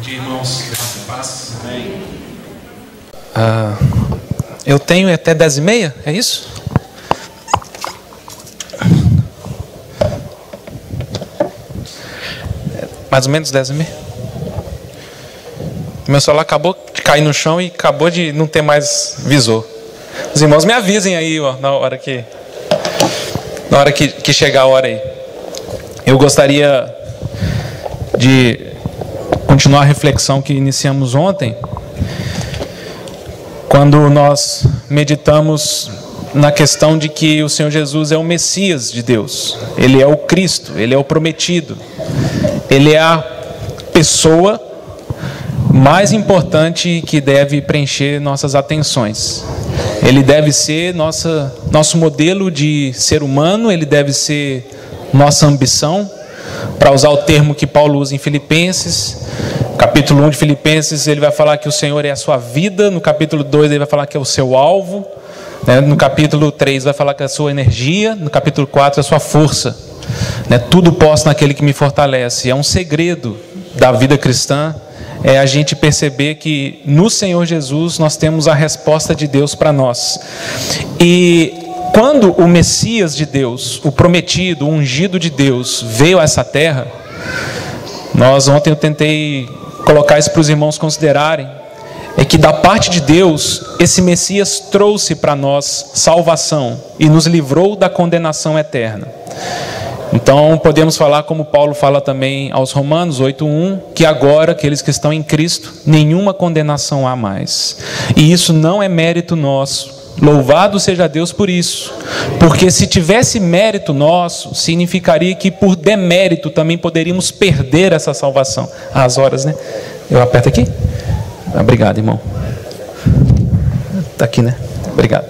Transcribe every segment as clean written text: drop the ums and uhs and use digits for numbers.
Bom dia, irmãos. Graça e paz. Amém. Eu tenho até 10h30, é isso? Mais ou menos 10h30. Meu celular acabou de cair no chão e acabou de não ter mais visor. Os irmãos me avisem aí, ó, na hora que chegar a hora aí. Eu gostaria de continuar a reflexão que iniciamos ontem, quando nós meditamos na questão de que o Senhor Jesus é o Messias de Deus. Ele é o Cristo, Ele é o prometido. Ele é a pessoa mais importante que deve preencher nossas atenções. Ele deve ser nosso modelo de ser humano, ele deve ser nossa ambição, para usar o termo que Paulo usa em Filipenses. Capítulo 1 de Filipenses, ele vai falar que o Senhor é a sua vida. No capítulo 2, ele vai falar que é o seu alvo. No capítulo 3, vai falar que é a sua energia. No capítulo 4, é a sua força. Tudo posso naquele que me fortalece. É um segredo da vida cristã, é a gente perceber que no Senhor Jesus nós temos a resposta de Deus para nós. E quando o Messias de Deus, o prometido, o ungido de Deus, veio a essa terra, ontem eu tentei colocar isso para os irmãos considerarem, é que da parte de Deus, esse Messias trouxe para nós salvação e nos livrou da condenação eterna. Então podemos falar, como Paulo fala também aos Romanos 8:1, que agora aqueles que estão em Cristo, nenhuma condenação há mais. E isso não é mérito nosso. Louvado seja Deus por isso, porque se tivesse mérito nosso, significaria que por demérito também poderíamos perder essa salvação. As horas, né? Eu aperto aqui? Obrigado, irmão. Está aqui, né? Obrigado.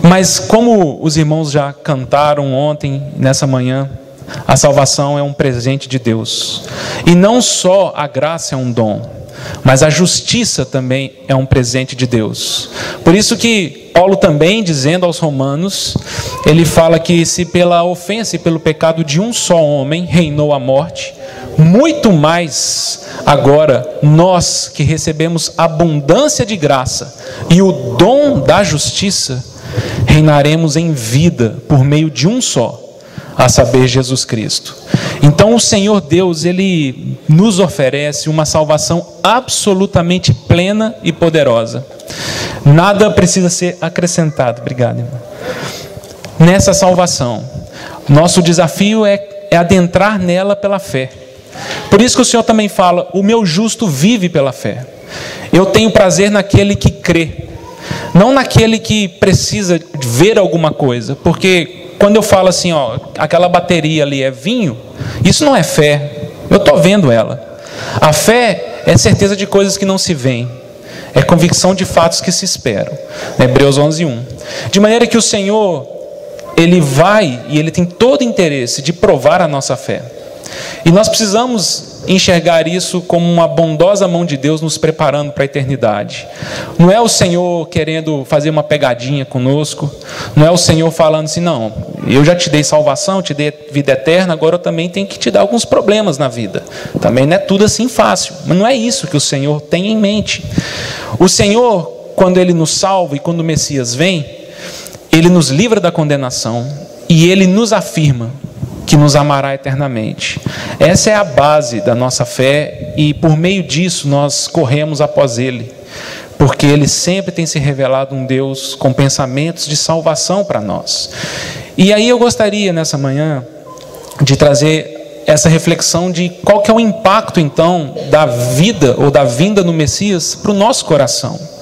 Mas como os irmãos já cantaram ontem, nessa manhã, a salvação é um presente de Deus. E não só a graça é um dom, mas a justiça também é um presente de Deus. Por isso que Paulo também, dizendo aos Romanos, ele fala que se pela ofensa e pelo pecado de um só homem reinou a morte, muito mais agora nós que recebemos abundância de graça e o dom da justiça, reinaremos em vida por meio de um só, a saber, Jesus Cristo. Então o Senhor Deus, Ele nos oferece uma salvação absolutamente plena e poderosa. Nada precisa ser acrescentado. Obrigado, irmão. Nessa salvação, nosso desafio é adentrar nela pela fé. Por isso que o Senhor também fala, o meu justo vive pela fé. Eu tenho prazer naquele que crê, não naquele que precisa ver alguma coisa, porque quando eu falo assim, ó, aquela bateria ali é vinho, isso não é fé, eu estou vendo ela. A fé é certeza de coisas que não se veem, é convicção de fatos que se esperam. Hebreus 11:1. De maneira que o Senhor, Ele vai e Ele tem todo interesse de provar a nossa fé. E nós precisamos enxergar isso como uma bondosa mão de Deus nos preparando para a eternidade. Não é o Senhor querendo fazer uma pegadinha conosco, não é o Senhor falando assim, não, eu já te dei salvação, te dei vida eterna, agora eu também tenho que te dar alguns problemas na vida. Também não é tudo assim fácil, mas não é isso que o Senhor tem em mente. O Senhor, quando Ele nos salva e quando o Messias vem, Ele nos livra da condenação e Ele nos afirma que nos amará eternamente. Essa é a base da nossa fé e por meio disso nós corremos após Ele, porque Ele sempre tem se revelado um Deus com pensamentos de salvação para nós. E aí eu gostaria nessa manhã de trazer essa reflexão de qual que é o impacto então da vida ou da vinda no Messias para o nosso coração.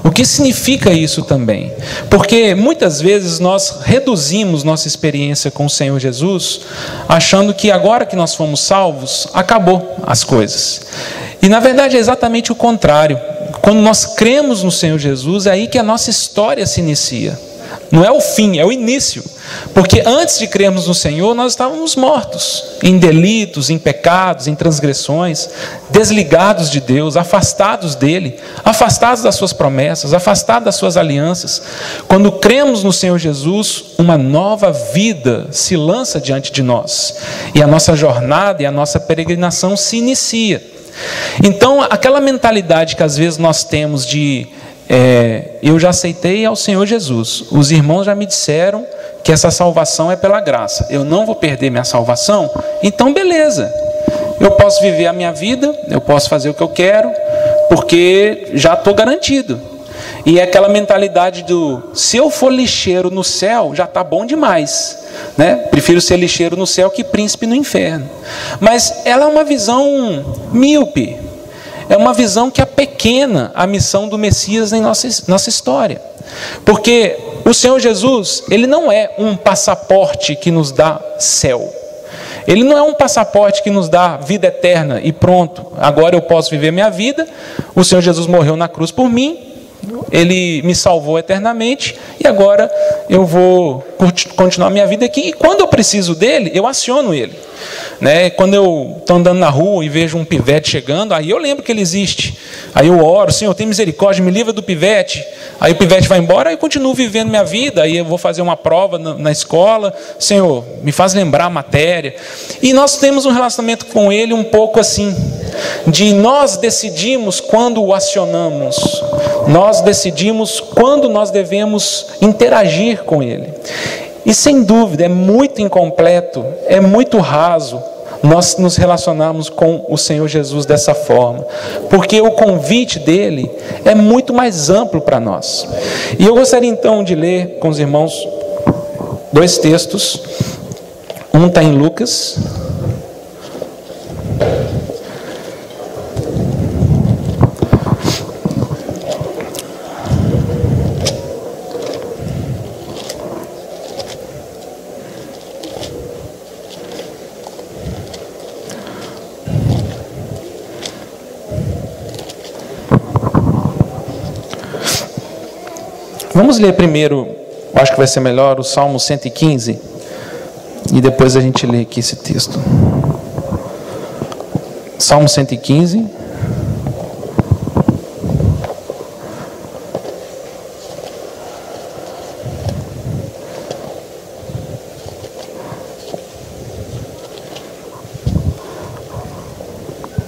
O que significa isso também? Porque muitas vezes nós reduzimos nossa experiência com o Senhor Jesus, achando que agora que nós fomos salvos, acabou as coisas. E na verdade é exatamente o contrário. Quando nós cremos no Senhor Jesus, é aí que a nossa história se inicia. Não é o fim, é o início. Porque antes de crermos no Senhor, nós estávamos mortos em delitos, em pecados, em transgressões, desligados de Deus, afastados dele, afastados das suas promessas, afastados das suas alianças. Quando cremos no Senhor Jesus, uma nova vida se lança diante de nós. E a nossa jornada e a nossa peregrinação se inicia. Então, aquela mentalidade que às vezes nós temos de eu já aceitei ao Senhor Jesus, os irmãos já me disseram que essa salvação é pela graça, eu não vou perder minha salvação, então beleza, eu posso viver a minha vida, eu posso fazer o que eu quero, porque já estou garantido. E é aquela mentalidade do, se eu for lixeiro no céu, já está bom demais, né? Prefiro ser lixeiro no céu que príncipe no inferno. Mas ela é uma visão míope, é uma visão que apequena a missão do Messias em nossa história. Porque o Senhor Jesus, ele não é um passaporte que nos dá céu. Ele não é um passaporte que nos dá vida eterna e pronto, agora eu posso viver minha vida. O Senhor Jesus morreu na cruz por mim, ele me salvou eternamente e agora eu vou continuar minha vida aqui. E quando eu preciso dele, eu aciono ele, né? Quando eu estou andando na rua e vejo um pivete chegando, aí eu lembro que ele existe. Aí eu oro, Senhor, tem misericórdia, me livra do pivete. Aí o pivete vai embora, aí eu continuo vivendo minha vida. Aí eu vou fazer uma prova na escola, Senhor, me faz lembrar a matéria. E nós temos um relacionamento com ele um pouco assim, de nós decidimos quando o acionamos, nós decidimos quando nós devemos interagir com ele. E sem dúvida é muito incompleto, é muito raso nós nos relacionarmos com o Senhor Jesus dessa forma, porque o convite dele é muito mais amplo para nós. E eu gostaria então de ler com os irmãos 2 textos. Um está em Lucas, vamos ler primeiro, acho que vai ser melhor, o Salmo 115, e depois a gente lê aqui esse texto. Salmo 115.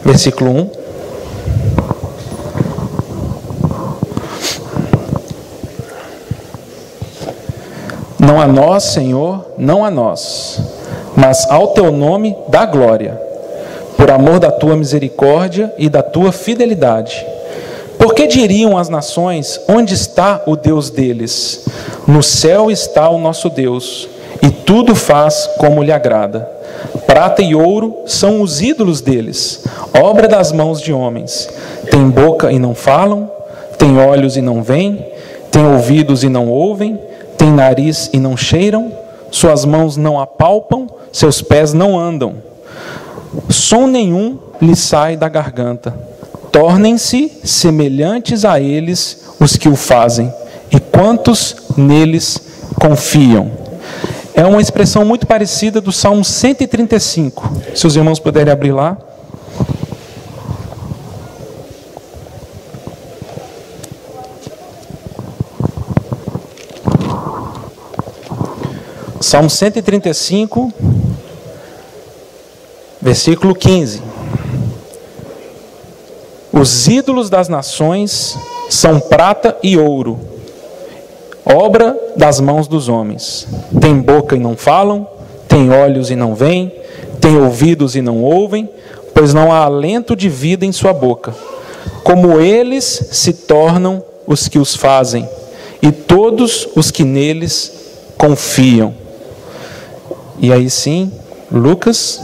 Versículo 1. Não a nós, Senhor, não a nós, mas ao teu nome dá glória, por amor da tua misericórdia e da tua fidelidade. Porque diriam as nações, onde está o Deus deles? No céu está o nosso Deus, e tudo faz como lhe agrada. Prata e ouro são os ídolos deles, obra das mãos de homens. Tem boca e não falam, tem olhos e não veem, tem ouvidos e não ouvem, tem nariz e não cheiram, suas mãos não apalpam, seus pés não andam. Som nenhum lhe sai da garganta. Tornem-se semelhantes a eles os que o fazem, e quantos neles confiam. É uma expressão muito parecida do Salmo 135. Se os irmãos puderem abrir lá. Salmo 135, versículo 15. Os ídolos das nações são prata e ouro, obra das mãos dos homens. Tem boca e não falam, tem olhos e não veem, tem ouvidos e não ouvem, pois não há alento de vida em sua boca. Como eles se tornam os que os fazem, e todos os que neles confiam. E aí sim, Lucas,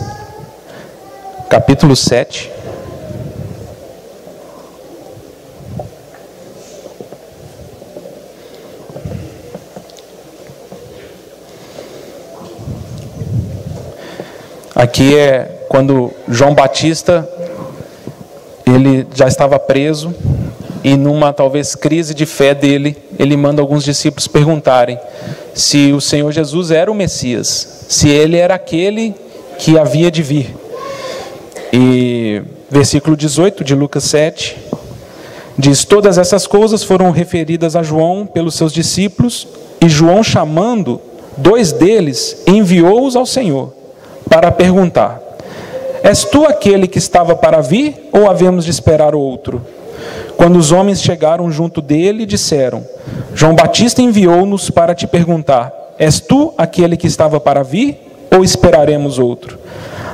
capítulo 7. Aqui é quando João Batista, ele já estava preso, e numa talvez crise de fé dele, ele manda alguns discípulos perguntarem se o Senhor Jesus era o Messias, se ele era aquele que havia de vir. E versículo 18 de Lucas 7 diz: todas essas coisas foram referidas a João pelos seus discípulos, e João, chamando 2 deles, enviou-os ao Senhor para perguntar: és tu aquele que estava para vir, ou havemos de esperar outro? Quando os homens chegaram junto dele, disseram: João Batista enviou-nos para te perguntar: és tu aquele que estava para vir, ou esperaremos outro?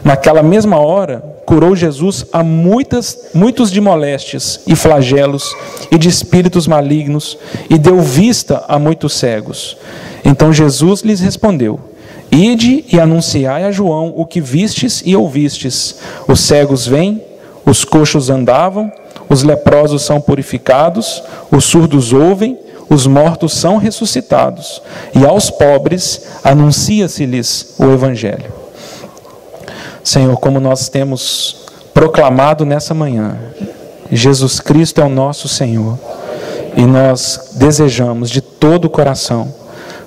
Naquela mesma hora, curou Jesus a muitos de moléstias e flagelos e de espíritos malignos, e deu vista a muitos cegos. Então Jesus lhes respondeu: ide e anunciai a João o que vistes e ouvistes. Os cegos vêm, os coxos andavam, os leprosos são purificados, os surdos ouvem, os mortos são ressuscitados, e aos pobres anuncia-se-lhes o Evangelho. Senhor, como nós temos proclamado nessa manhã, Jesus Cristo é o nosso Senhor, e nós desejamos de todo o coração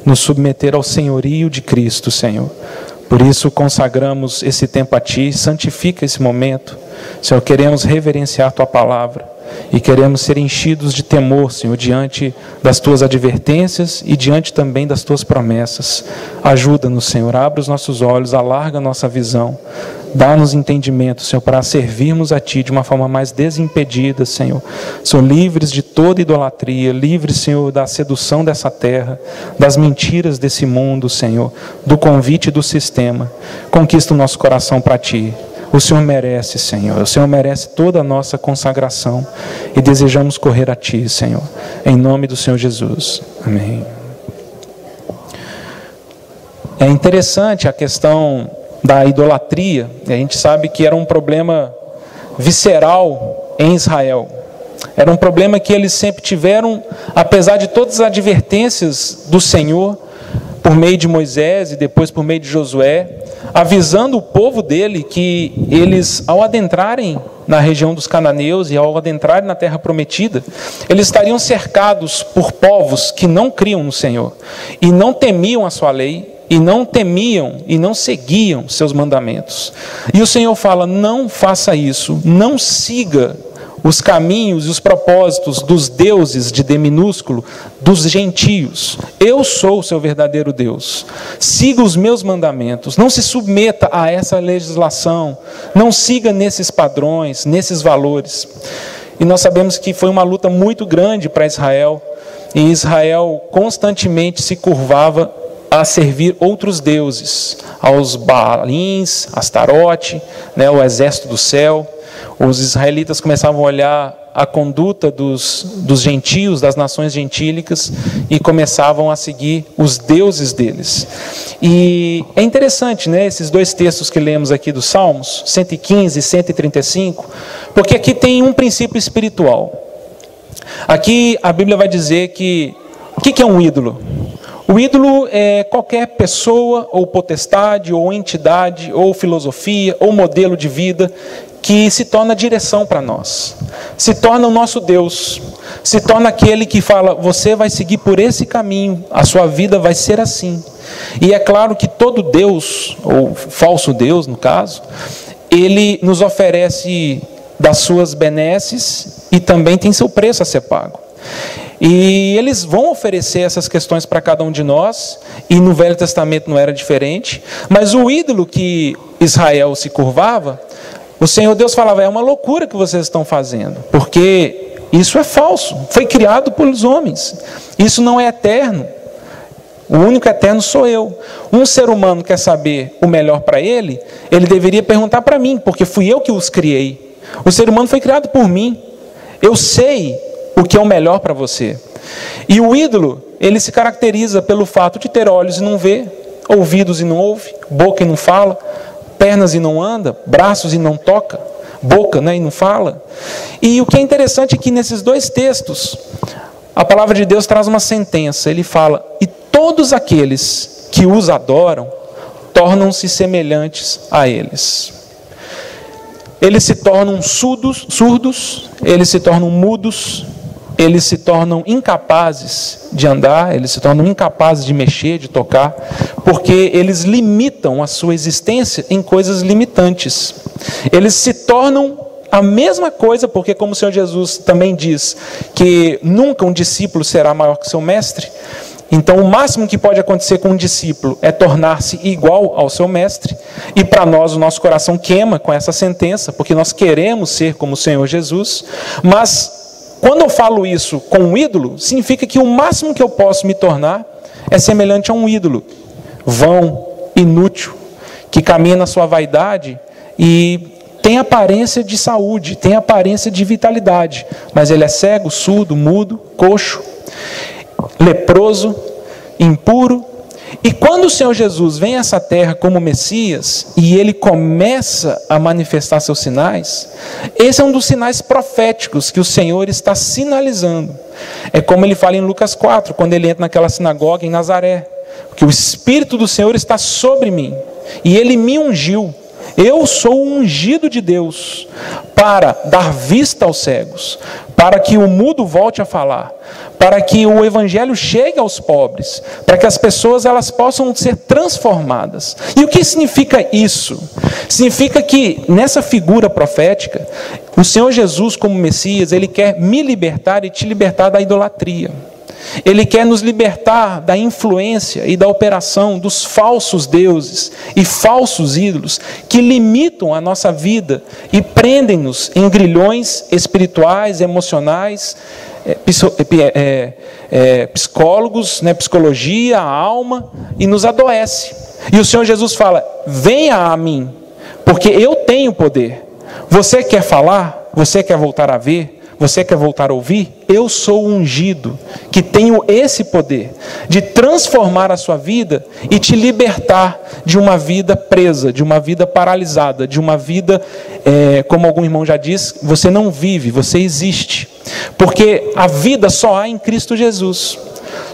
nos submeter ao senhorio de Cristo, Senhor. Por isso consagramos esse tempo a Ti, santifica esse momento. Senhor, queremos reverenciar Tua palavra e queremos ser enchidos de temor, Senhor, diante das Tuas advertências e diante também das Tuas promessas. Ajuda-nos, Senhor, abre os nossos olhos, alarga a nossa visão, dá-nos entendimento, Senhor, para servirmos a Ti de uma forma mais desimpedida, Senhor. Senhor, livres de toda idolatria, livres, Senhor, da sedução dessa terra, das mentiras desse mundo, Senhor, do convite do sistema. Conquista o nosso coração para Ti. O Senhor merece, Senhor. O Senhor merece toda a nossa consagração e desejamos correr a Ti, Senhor. Em nome do Senhor Jesus. Amém. É interessante a questão da idolatria. A gente sabe que era um problema visceral em Israel. Era um problema que eles sempre tiveram, apesar de todas as advertências do Senhor, por meio de Moisés e depois por meio de Josué, avisando o povo dele que eles, ao adentrarem na região dos cananeus e ao adentrarem na terra prometida, eles estariam cercados por povos que não criam no Senhor e não temiam a sua lei, e não temiam e não seguiam seus mandamentos. E o Senhor fala: não faça isso, não siga os caminhos e os propósitos dos deuses de D minúsculo, dos gentios. Eu sou o seu verdadeiro Deus. Siga os meus mandamentos, não se submeta a essa legislação, não siga nesses padrões, nesses valores. E nós sabemos que foi uma luta muito grande para Israel, e Israel constantemente se curvava a servir outros deuses, aos Baalins, Astarote, o exército do céu. Os israelitas começavam a olhar a conduta dos gentios, das nações gentílicas, e começavam a seguir os deuses deles. E é interessante, esses 2 textos que lemos aqui dos Salmos, 115 e 135, porque aqui tem um princípio espiritual. Aqui a Bíblia vai dizer que... O que é um ídolo? O ídolo é qualquer pessoa, ou potestade, ou entidade, ou filosofia, ou modelo de vida que se torna direção para nós, se torna o nosso Deus, se torna aquele que fala: você vai seguir por esse caminho, a sua vida vai ser assim. E é claro que todo Deus, ou falso Deus no caso, ele nos oferece das suas benesses e também tem seu preço a ser pago. E eles vão oferecer essas questões para cada um de nós, e no Velho Testamento não era diferente, mas o ídolo que Israel se curvava, o Senhor Deus falava: é uma loucura que vocês estão fazendo, porque isso é falso, foi criado pelos homens, isso não é eterno, o único eterno sou eu. Um ser humano quer saber o melhor para ele, ele deveria perguntar para mim, porque fui eu que os criei. O ser humano foi criado por mim, eu sei o que é o melhor para você. E o ídolo, ele se caracteriza pelo fato de ter olhos e não vê, ouvidos e não ouve, boca e não fala, pernas e não anda, braços e não toca, boca e não fala. E o que é interessante é que nesses 2 textos, a palavra de Deus traz uma sentença. Ele fala: e todos aqueles que os adoram tornam-se semelhantes a eles. Eles se tornam surdos, eles se tornam mudos, eles se tornam incapazes de andar, eles se tornam incapazes de mexer, de tocar, porque eles limitam a sua existência em coisas limitantes. Eles se tornam a mesma coisa, porque como o Senhor Jesus também diz, que nunca um discípulo será maior que seu mestre, então o máximo que pode acontecer com um discípulo é tornar-se igual ao seu mestre, e para nós o nosso coração queima com essa sentença, porque nós queremos ser como o Senhor Jesus, mas quando eu falo isso com um ídolo, significa que o máximo que eu posso me tornar é semelhante a um ídolo, vão, inútil, que caminha na sua vaidade e tem aparência de saúde, tem aparência de vitalidade, mas ele é cego, surdo, mudo, coxo, leproso, impuro. E quando o Senhor Jesus vem a essa terra como Messias, e ele começa a manifestar seus sinais, esse é um dos sinais proféticos que o Senhor está sinalizando. É como ele fala em Lucas 4, quando ele entra naquela sinagoga em Nazaré, que o Espírito do Senhor está sobre mim, e ele me ungiu. Eu sou o ungido de Deus para dar vista aos cegos, para que o mudo volte a falar, para que o evangelho chegue aos pobres, para que as pessoas elas possam ser transformadas. E o que significa isso? Significa que nessa figura profética, o Senhor Jesus como Messias, ele quer me libertar e te libertar da idolatria. Ele quer nos libertar da influência e da operação dos falsos deuses e falsos ídolos que limitam a nossa vida e prendem-nos em grilhões espirituais, emocionais, psicólogos, psicologia, a alma, e nos adoece. E o Senhor Jesus fala: venha a mim, porque eu tenho poder. Você quer falar? Você quer voltar a ver? Você quer voltar a ouvir? Eu sou ungido, que tenho esse poder de transformar a sua vida e te libertar de uma vida presa, de uma vida paralisada, de uma vida, como algum irmão já disse, você não vive, você existe. Porque a vida só há em Cristo Jesus.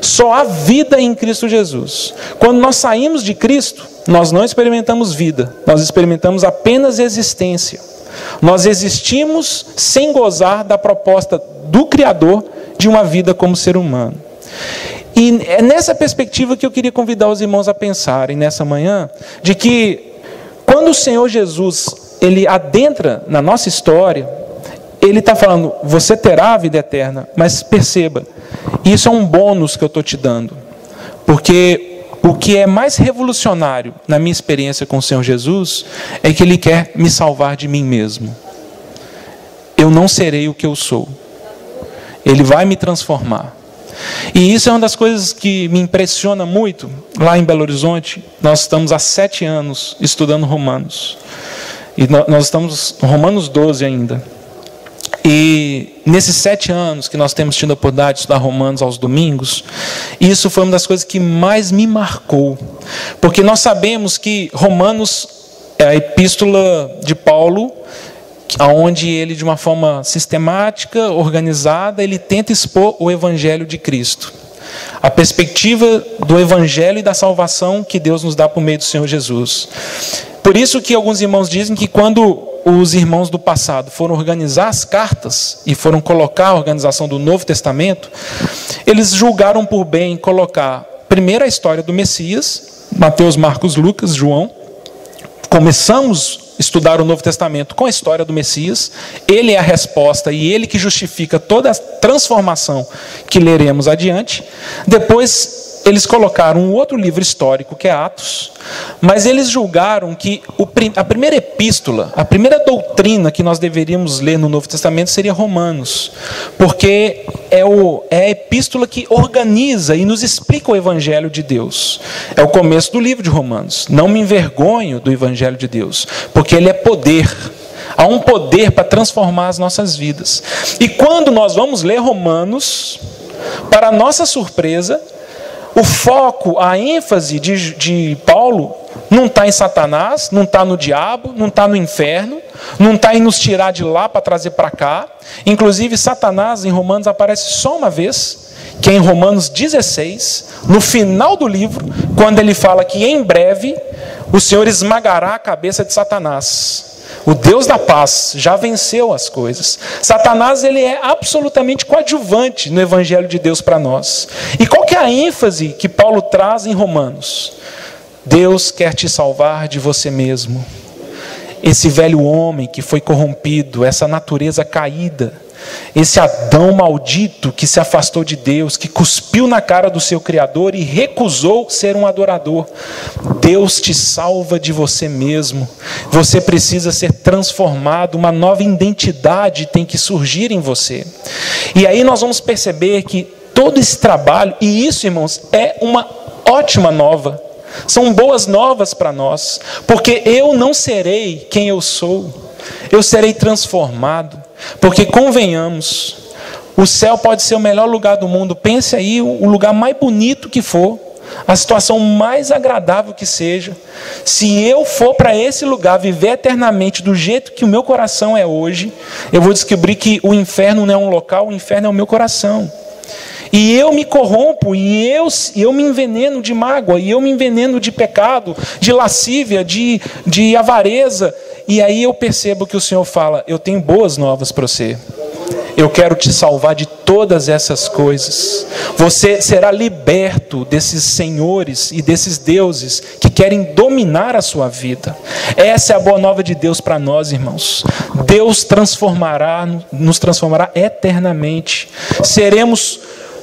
Só há vida em Cristo Jesus. Quando nós saímos de Cristo, nós não experimentamos vida, nós experimentamos apenas existência. Nós existimos sem gozar da proposta do Criador de uma vida como ser humano. E é nessa perspectiva que eu queria convidar os irmãos a pensarem nessa manhã, de que quando o Senhor Jesus ele adentra na nossa história, ele está falando: você terá a vida eterna, mas perceba, isso é um bônus que eu estou te dando, porque o que é mais revolucionário na minha experiência com o Senhor Jesus é que Ele quer me salvar de mim mesmo. Eu não serei o que eu sou. Ele vai me transformar. E isso é uma das coisas que me impressiona muito. Lá em Belo Horizonte, nós estamos há 7 anos estudando Romanos. E nós estamos em Romanos 12 ainda. E nesses 7 anos que nós temos tido a oportunidade de estudar Romanos aos domingos, isso foi uma das coisas que mais me marcou. Porque nós sabemos que Romanos é a epístola de Paulo, onde ele, de uma forma sistemática, organizada, ele tenta expor o Evangelho de Cristo. A perspectiva do Evangelho e da salvação que Deus nos dá por meio do Senhor Jesus. Por isso que alguns irmãos dizem que quando os irmãos do passado foram organizar as cartas e foram colocar a organização do Novo Testamento, eles julgaram por bem colocar primeiro a história do Messias, Mateus, Marcos, Lucas, João. Começamos a estudar o Novo Testamento com a história do Messias, ele é a resposta e ele que justifica toda a transformação que leremos adiante. Depois eles colocaram um outro livro histórico, que é Atos, mas eles julgaram que a primeira epístola, a primeira doutrina que nós deveríamos ler no Novo Testamento seria Romanos, porque é a epístola que organiza e nos explica o Evangelho de Deus. É o começo do livro de Romanos. Não me envergonho do Evangelho de Deus, porque ele é poder. Há um poder para transformar as nossas vidas. E quando nós vamos ler Romanos, para nossa surpresa, o foco, a ênfase de Paulo não está em Satanás, não está no diabo, não está no inferno, não está em nos tirar de lá para trazer para cá. Inclusive Satanás em Romanos aparece só uma vez, que é em Romanos 16, no final do livro, quando ele fala que em breve o Senhor esmagará a cabeça de Satanás. O Deus da paz já venceu as coisas. Satanás, ele é absolutamente coadjuvante no evangelho de Deus para nós. E qual que é a ênfase que Paulo traz em Romanos? Deus quer te salvar de você mesmo. Esse velho homem que foi corrompido, essa natureza caída, esse Adão maldito que se afastou de Deus, que cuspiu na cara do seu Criador e recusou ser um adorador. Deus te salva de você mesmo. Você precisa ser transformado, uma nova identidade tem que surgir em você. E aí nós vamos perceber que todo esse trabalho, e isso, irmãos, é uma ótima nova. São boas novas para nós, porque eu não serei quem eu sou, eu serei transformado. Porque convenhamos, o céu pode ser o melhor lugar do mundo. Pense aí, o lugar mais bonito que for, a situação mais agradável que seja. Se eu for para esse lugar viver eternamente do jeito que o meu coração é hoje, eu vou descobrir que o inferno não é um local, o inferno é o meu coração. E eu me corrompo, e eu me enveneno de mágoa, e eu me enveneno de pecado, de lascívia, de avareza. E aí eu percebo que o Senhor fala: eu tenho boas novas para você. Eu quero te salvar de todas essas coisas. Você será liberto desses senhores e desses deuses que querem dominar a sua vida. Essa é a boa nova de Deus para nós, irmãos. Deus nos transformará eternamente.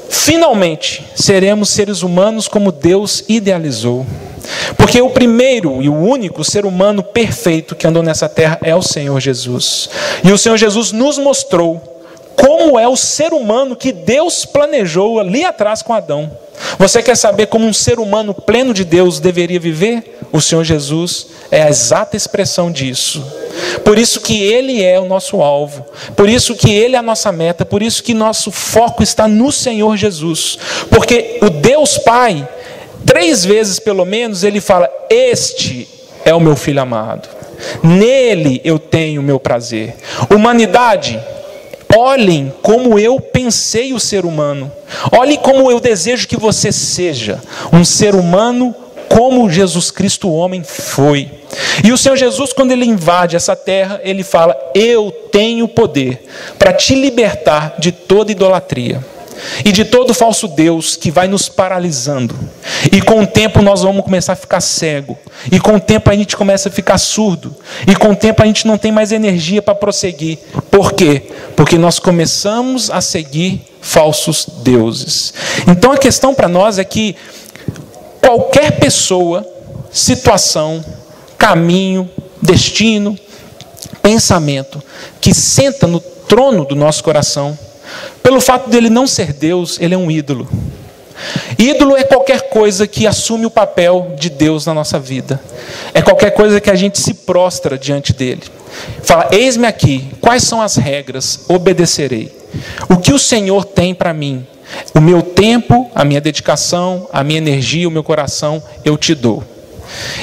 Finalmente, seremos seres humanos como Deus idealizou. Porque o primeiro e o único ser humano perfeito que andou nessa terra é o Senhor Jesus. E o Senhor Jesus nos mostrou como é o ser humano que Deus planejou ali atrás com Adão. Você quer saber como um ser humano pleno de Deus deveria viver? O Senhor Jesus é a exata expressão disso. Por isso que Ele é o nosso alvo, por isso que Ele é a nossa meta, por isso que nosso foco está no Senhor Jesus. Porque o Deus Pai, 3 vezes pelo menos, Ele fala: este é o meu Filho amado, nele eu tenho o meu prazer. Humanidade, olhem como eu pensei o ser humano. Olhem como eu desejo que você seja um ser humano como Jesus Cristo, o homem, foi. E o Senhor Jesus, quando Ele invade essa terra, Ele fala: eu tenho poder para te libertar de toda idolatria e de todo falso Deus que vai nos paralisando. E com o tempo nós vamos começar a ficar cego. E com o tempo a gente começa a ficar surdo. E com o tempo a gente não tem mais energia para prosseguir. Por quê? Porque nós começamos a seguir falsos deuses. Então a questão para nós é que qualquer pessoa, situação, caminho, destino, pensamento que senta no trono do nosso coração, pelo fato dele não ser Deus, ele é um ídolo. Ídolo é qualquer coisa que assume o papel de Deus na nossa vida. É qualquer coisa que a gente se prostra diante dele. Fala: eis-me aqui, quais são as regras? Obedecerei. O que o Senhor tem para mim? O meu tempo, a minha dedicação, a minha energia, o meu coração, eu te dou.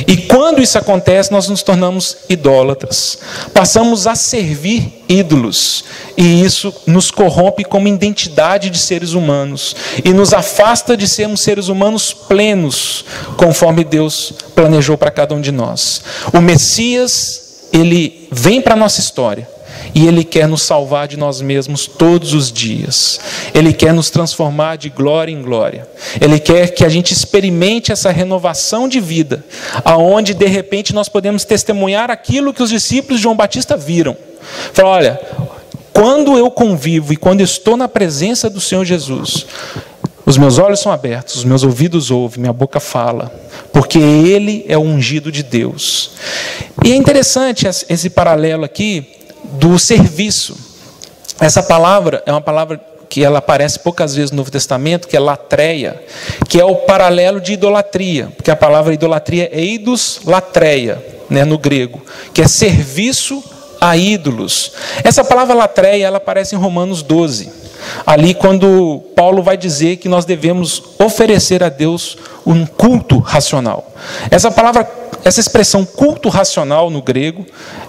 E quando isso acontece, nós nos tornamos idólatras. Passamos a servir ídolos. E isso nos corrompe como identidade de seres humanos. E nos afasta de sermos seres humanos plenos, conforme Deus planejou para cada um de nós. O Messias, Ele vem para a nossa história. E Ele quer nos salvar de nós mesmos todos os dias. Ele quer nos transformar de glória em glória. Ele quer que a gente experimente essa renovação de vida, aonde de repente nós podemos testemunhar aquilo que os discípulos de João Batista viram. Fala: olha, quando eu convivo e quando eu estou na presença do Senhor Jesus, os meus olhos são abertos, os meus ouvidos ouvem, minha boca fala, porque Ele é o ungido de Deus. E é interessante esse paralelo aqui do serviço. Essa palavra é uma palavra que ela aparece poucas vezes no Novo Testamento, que é latreia, que é o paralelo de idolatria, porque a palavra idolatria é eidos latreia, né, no grego, que é serviço a ídolos. Essa palavra latreia, ela aparece em Romanos 12, ali quando Paulo vai dizer que nós devemos oferecer a Deus um culto racional. Essa expressão culto racional no grego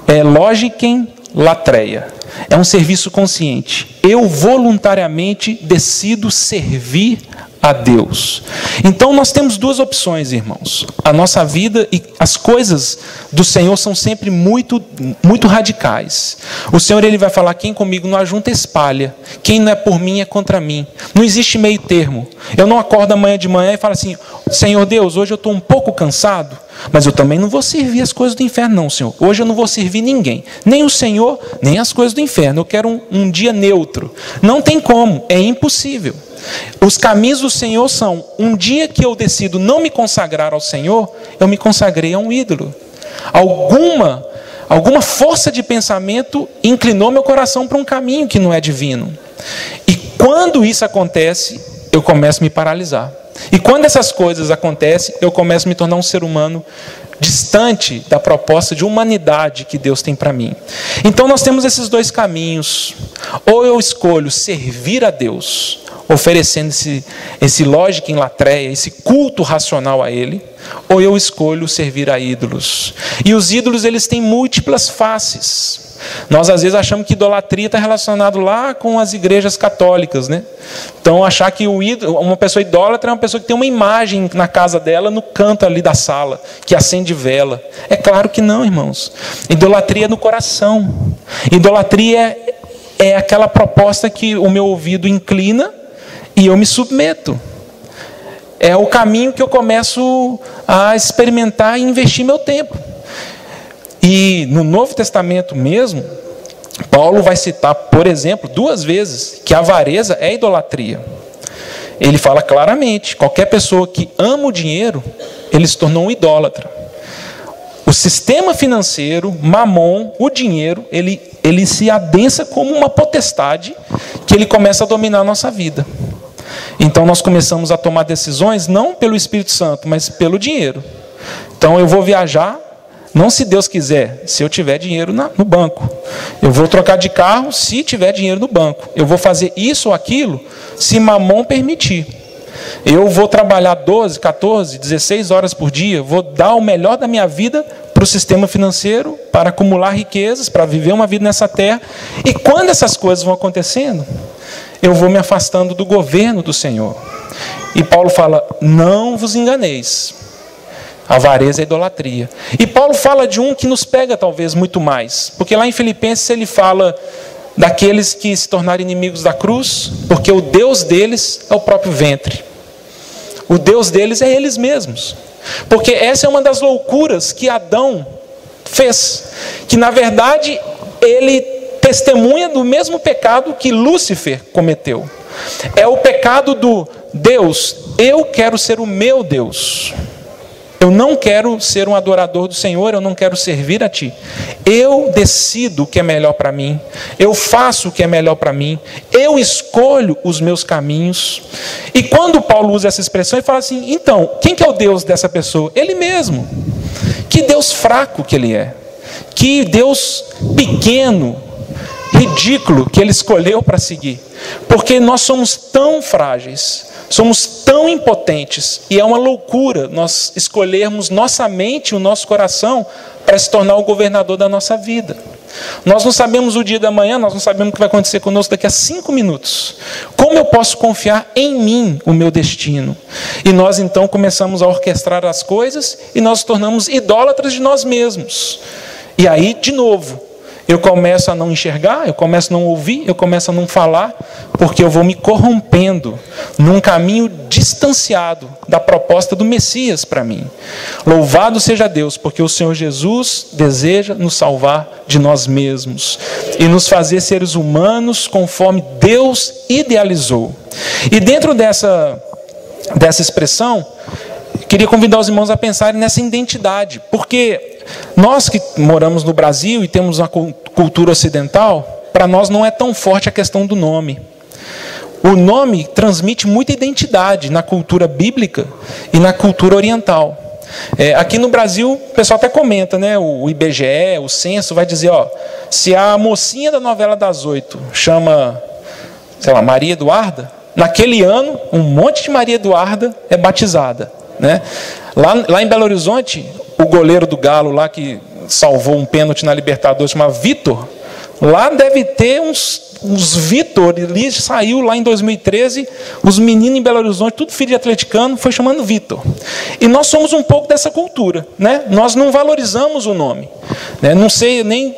é logiken latreia. É um serviço consciente. Eu voluntariamente decido servir a Deus. Então nós temos duas opções, irmãos. A nossa vida e as coisas do Senhor são sempre muito, muito radicais. O Senhor ele vai falar: quem comigo não ajunta espalha, quem não é por mim é contra mim. Não existe meio termo. Eu não acordo amanhã de manhã e falo assim: Senhor Deus, hoje eu estou um pouco cansado, mas eu também não vou servir as coisas do inferno não, Senhor. Hoje eu não vou servir ninguém, nem o Senhor, nem as coisas do inferno. Eu quero um dia neutro. Não tem como, é impossível. Os caminhos do Senhor são: um dia que eu decido não me consagrar ao Senhor, eu me consagrei a um ídolo. Alguma força de pensamento inclinou meu coração para um caminho que não é divino. E quando isso acontece, eu começo a me paralisar. E quando essas coisas acontecem, eu começo a me tornar um ser humano distante da proposta de humanidade que Deus tem para mim. Então nós temos esses dois caminhos. Ou eu escolho servir a Deus, oferecendo esse lógica em latreia, esse culto racional a Ele, ou eu escolho servir a ídolos. E os ídolos, eles têm múltiplas faces. Nós às vezes achamos que idolatria está relacionado lá com as igrejas católicas, né? Então achar que uma pessoa idólatra é uma pessoa que tem uma imagem na casa dela, no canto ali da sala, que acende vela. É claro que não, irmãos. Idolatria é no coração. Idolatria é aquela proposta que o meu ouvido inclina e eu me submeto. É o caminho que eu começo a experimentar e investir meu tempo. E no Novo Testamento mesmo, Paulo vai citar, por exemplo, 2 vezes, que a avareza é idolatria. Ele fala claramente: qualquer pessoa que ama o dinheiro, ele se tornou um idólatra. O sistema financeiro, Mamon, o dinheiro, ele se adensa como uma potestade que ele começa a dominar a nossa vida. Então nós começamos a tomar decisões não pelo Espírito Santo, mas pelo dinheiro. Então eu vou viajar, não se Deus quiser, se eu tiver dinheiro no banco. Eu vou trocar de carro se tiver dinheiro no banco. Eu vou fazer isso ou aquilo se Mamon permitir. Eu vou trabalhar 12, 14, 16 horas por dia, vou dar o melhor da minha vida para o sistema financeiro, para acumular riquezas, para viver uma vida nessa terra. E quando essas coisas vão acontecendo, eu vou me afastando do governo do Senhor. E Paulo fala: não vos enganeis. Avareza é idolatria. E Paulo fala de um que nos pega talvez muito mais, porque lá em Filipenses ele fala daqueles que se tornaram inimigos da cruz, porque o Deus deles é o próprio ventre. O Deus deles é eles mesmos. Porque essa é uma das loucuras que Adão fez, que na verdade ele testemunha do mesmo pecado que Lúcifer cometeu. É o pecado do Deus: eu quero ser o meu Deus. Eu não quero ser um adorador do Senhor, eu não quero servir a Ti. Eu decido o que é melhor para mim, eu faço o que é melhor para mim, eu escolho os meus caminhos. E quando Paulo usa essa expressão, ele fala assim: então, quem que é o Deus dessa pessoa? Ele mesmo. Que Deus fraco que ele é, que Deus pequeno, ridículo que ele escolheu para seguir. Porque nós somos tão frágeis, somos tão impotentes, e é uma loucura nós escolhermos nossa mente e o nosso coração para se tornar o governador da nossa vida. Nós não sabemos o dia da manhã, nós não sabemos o que vai acontecer conosco daqui a 5 minutos. Como eu posso confiar em mim o meu destino? E nós então começamos a orquestrar as coisas e nós nos tornamos idólatras de nós mesmos. E aí, de novo, eu começo a não enxergar, eu começo a não ouvir, eu começo a não falar, porque eu vou me corrompendo num caminho distanciado da proposta do Messias para mim. Louvado seja Deus, porque o Senhor Jesus deseja nos salvar de nós mesmos e nos fazer seres humanos conforme Deus idealizou. E dentro dessa expressão, queria convidar os irmãos a pensarem nessa identidade, porque nós que moramos no Brasil e temos uma cultura ocidental, para nós não é tão forte a questão do nome. O nome transmite muita identidade na cultura bíblica e na cultura oriental. Aqui no Brasil, o pessoal até comenta, né? O IBGE, o censo vai dizer, se a mocinha da novela das 8 chama, sei lá, Maria Eduarda, naquele ano, um monte de Maria Eduarda é batizada, né? Lá em Belo Horizonte, o goleiro do Galo lá que salvou um pênalti na Libertadores, chamado Vitor, lá deve ter uns os Vitor, ele saiu lá em 2013, os meninos em Belo Horizonte, tudo filho de atleticano, foi chamando Vitor. E nós somos um pouco dessa cultura, né? Nós não valorizamos o nome. Né? Não sei nem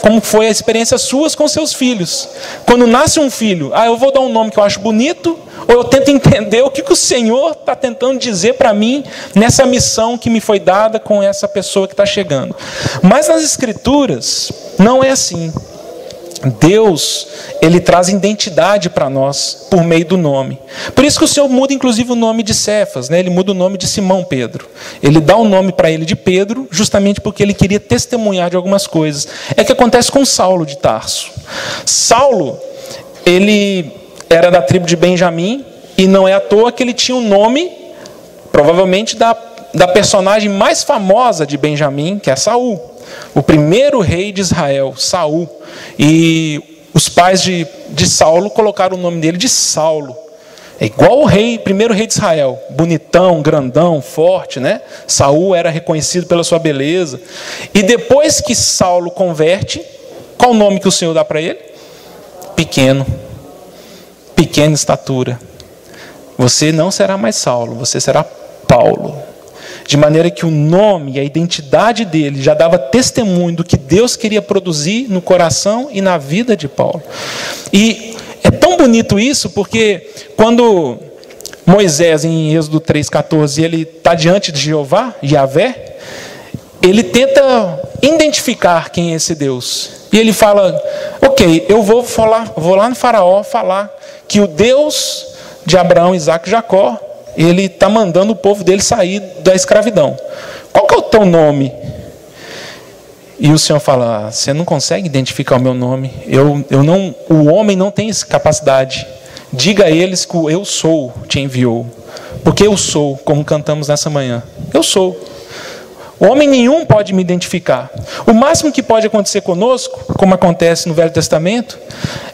como foi a experiência suas com seus filhos. Quando nasce um filho, eu vou dar um nome que eu acho bonito, ou eu tento entender o que o Senhor está tentando dizer para mim nessa missão que me foi dada com essa pessoa que está chegando. Mas nas Escrituras, não é assim. Deus, Ele traz identidade para nós por meio do nome. Por isso que o Senhor muda inclusive o nome de Cefas, né? Ele muda o nome de Simão Pedro. Ele dá o nome para ele de Pedro, justamente porque ele queria testemunhar de algumas coisas. É o que acontece com Saulo de Tarso. Saulo, ele era da tribo de Benjamim, e não é à toa que ele tinha o nome, provavelmente, da personagem mais famosa de Benjamim, que é Saul. O primeiro rei de Israel, Saul. E os pais de Saulo colocaram o nome dele de Saulo. É igual o primeiro rei de Israel. Bonitão, grandão, forte, né? Saul era reconhecido pela sua beleza. E depois que Saulo converte, qual o nome que o Senhor dá para ele? Pequeno. Pequena estatura. Você não será mais Saulo, você será Paulo. De maneira que o nome e a identidade dele já dava testemunho do que Deus queria produzir no coração e na vida de Paulo. E é tão bonito isso, porque quando Moisés, em Êxodo 3,14, ele está diante de Jeová, Yahvé, ele tenta identificar quem é esse Deus. E ele fala, ok, eu vou lá no faraó falar que o Deus de Abraão, Isaac e Jacó, ele está mandando o povo dele sair da escravidão. Qual que é o teu nome? E o Senhor fala, você não consegue identificar o meu nome. O homem não tem essa capacidade. Diga a eles que o eu sou te enviou. Porque eu sou, como cantamos nessa manhã. Eu sou. O homem nenhum pode me identificar. O máximo que pode acontecer conosco, como acontece no Velho Testamento,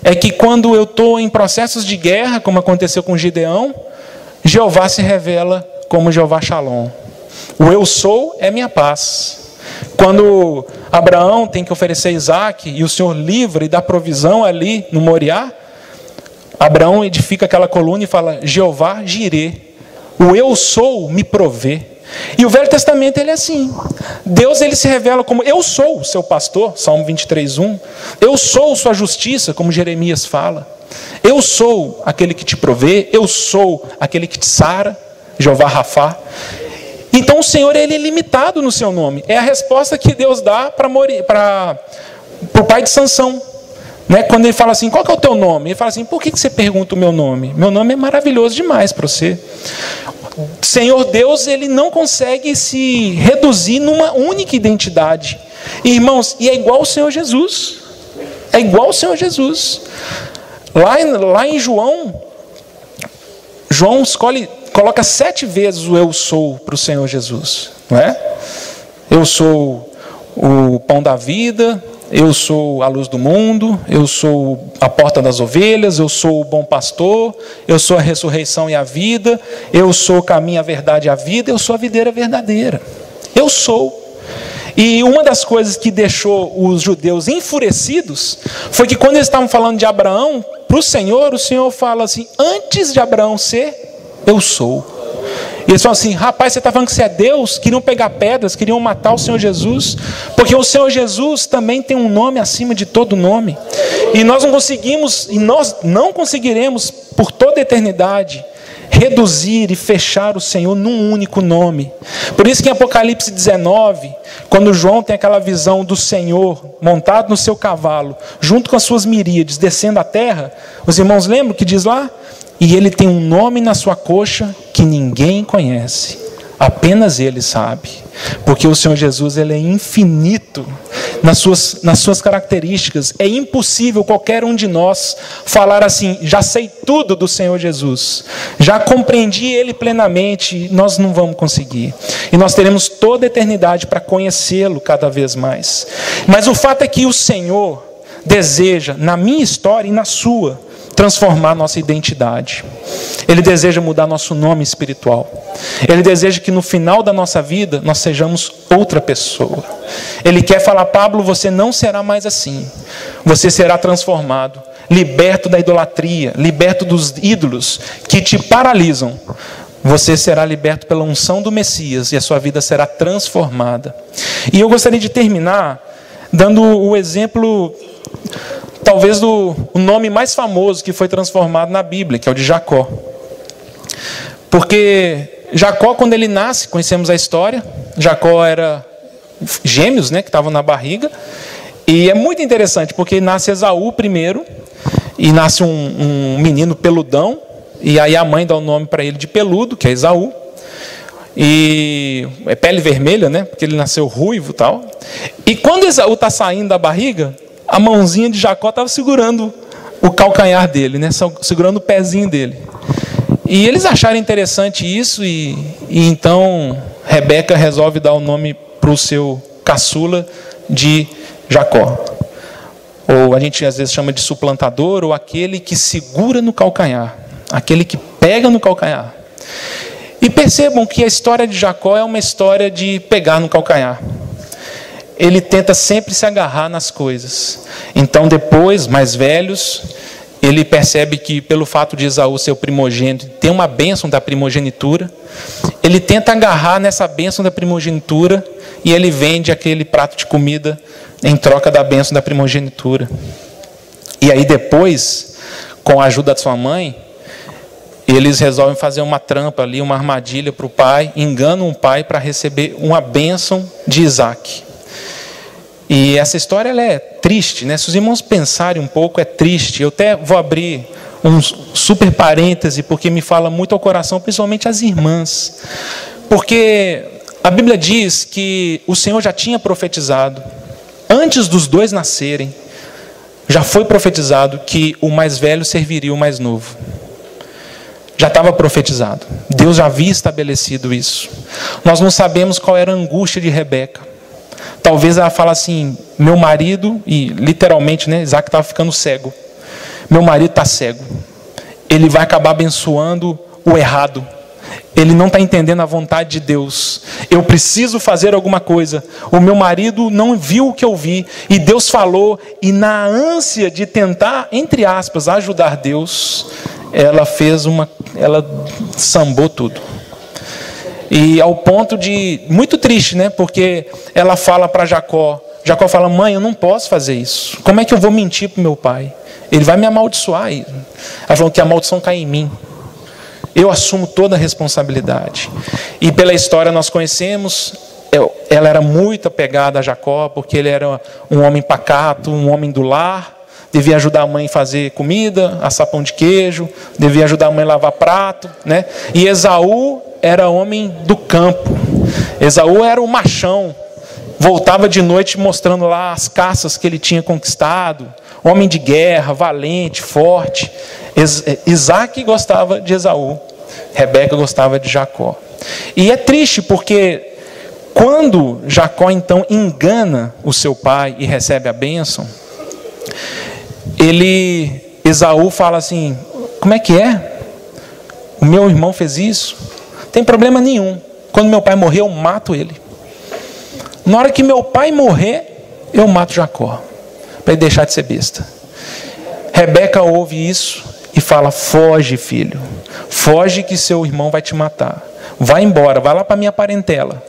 é que quando eu estou em processos de guerra, como aconteceu com Gideão, Jeová se revela como Jeová Shalom. O eu sou é minha paz. Quando Abraão tem que oferecer Isaac e o Senhor livra e dá provisão ali no Moriá, Abraão edifica aquela coluna e fala, Jeová Jirê, o eu sou me provê. E o Velho Testamento ele é assim. Deus ele se revela como eu sou o seu pastor, Salmo 23:1. Eu sou sua justiça, como Jeremias fala. Eu sou aquele que te provê, eu sou aquele que te sara, Jeová Rafá. Então o Senhor ele é ilimitado no seu nome. É a resposta que Deus dá para o pai de Sansão. Né? Quando ele fala assim, qual que é o teu nome? Ele fala assim, por que você pergunta o meu nome? Meu nome é maravilhoso demais para você. Senhor Deus, ele não consegue se reduzir numa única identidade. Irmãos, e é igual ao Senhor Jesus. É igual ao Senhor Jesus. Lá em João coloca 7 vezes o eu sou para o Senhor Jesus. Não é? Eu sou o pão da vida, eu sou a luz do mundo, eu sou a porta das ovelhas, eu sou o bom pastor, eu sou a ressurreição e a vida, eu sou o caminho, a verdade e a vida, eu sou a videira verdadeira. Eu sou. E uma das coisas que deixou os judeus enfurecidos foi que quando eles estavam falando de Abraão, para o Senhor fala assim, antes de Abraão ser, eu sou. E eles falam assim, rapaz, você está falando que você é Deus? Queriam pegar pedras, queriam matar o Senhor Jesus, porque o Senhor Jesus também tem um nome acima de todo nome. E nós não conseguiremos por toda a eternidade reduzir e fechar o Senhor num único nome. Por isso que em Apocalipse 19, quando João tem aquela visão do Senhor montado no seu cavalo, junto com as suas miríades, descendo a terra, os irmãos lembram que diz lá? E ele tem um nome na sua coxa que ninguém conhece, apenas ele sabe, porque o Senhor Jesus ele é infinito nas suas características. É impossível qualquer um de nós falar assim, já sei tudo do Senhor Jesus, já compreendi ele plenamente. Nós não vamos conseguir, e nós teremos toda a eternidade para conhecê-lo cada vez mais. Mas o fato é que o Senhor deseja, na minha história e na sua, transformar nossa identidade. Ele deseja mudar nosso nome espiritual. Ele deseja que no final da nossa vida nós sejamos outra pessoa. Ele quer falar, Pablo, você não será mais assim. Você será transformado. liberto da idolatria, liberto dos ídolos que te paralisam, você será liberto pela unção do Messias e a sua vida será transformada. E eu gostaria de terminar dando o exemplo, talvez, do nome mais famoso que foi transformado na Bíblia, que é o de Jacó. Porque Jacó, quando ele nasce, conhecemos a história, Jacó era gêmeos, né, que estavam na barriga, e é muito interessante, porque nasce Esaú primeiro, e nasce um menino peludão, e aí a mãe dá o nome para ele de peludo, que é Esaú, e é pele vermelha, né, porque ele nasceu ruivo e tal. E quando Esaú está saindo da barriga, a mãozinha de Jacó estava segurando o calcanhar dele, né, segurando o pezinho dele. E eles acharam interessante isso, e então Rebeca resolve dar o nome para o seu caçula de Jacó. Ou a gente às vezes chama de suplantador, ou aquele que segura no calcanhar, aquele que pega no calcanhar. E percebam que a história de Jacó é uma história de pegar no calcanhar. Ele tenta sempre se agarrar nas coisas. Então depois, mais velhos, ele percebe que pelo fato de Esaú ser o primogênito, ter uma bênção da primogenitura, ele tenta agarrar nessa bênção da primogenitura e ele vende aquele prato de comida em troca da bênção da primogenitura. E aí depois, com a ajuda de sua mãe, eles resolvem fazer uma trampa ali, uma armadilha para o pai, enganam o pai para receber uma bênção de Isaac. E essa história ela é triste, né? Se os irmãos pensarem um pouco, é triste. Eu até vou abrir um super parêntese, porque me fala muito ao coração, principalmente as irmãs. Porque a Bíblia diz que o Senhor já tinha profetizado, antes dos dois nascerem, já foi profetizado que o mais velho serviria o mais novo. Já estava profetizado. Deus já havia estabelecido isso. Nós não sabemos qual era a angústia de Rebeca. Talvez ela fale assim, meu marido, e literalmente, né, Isaac estava ficando cego. Meu marido está cego. Ele vai acabar abençoando o errado. Ele não está entendendo a vontade de Deus. Eu preciso fazer alguma coisa. O meu marido não viu o que eu vi. E Deus falou. E na ânsia de tentar, entre aspas, ajudar Deus, ela sambou tudo. E ao ponto de, muito triste, né? Porque ela fala para Jacó. Jacó fala, mãe, eu não posso fazer isso. Como é que eu vou mentir para o meu pai? Ele vai me amaldiçoar. Ela falou que a maldição cai em mim. Eu assumo toda a responsabilidade. E pela história nós conhecemos, ela era muito apegada a Jacó, porque ele era um homem pacato, um homem do lar, devia ajudar a mãe a fazer comida, assar pão de queijo, devia ajudar a mãe a lavar prato, né? E Esaú era homem do campo. Esaú era o machão, voltava de noite mostrando lá as caças que ele tinha conquistado, homem de guerra, valente, forte. Isaac gostava de Esaú, Rebeca gostava de Jacó. E é triste porque quando Jacó então engana o seu pai e recebe a bênção, Esaú fala assim, como é que é? O meu irmão fez isso? Não tem problema nenhum. Quando meu pai morrer, eu mato ele. Na hora que meu pai morrer, eu mato Jacó, para ele deixar de ser besta. Rebeca ouve isso e fala, foge, filho. Foge que seu irmão vai te matar. Vai embora, vai lá para minha parentela.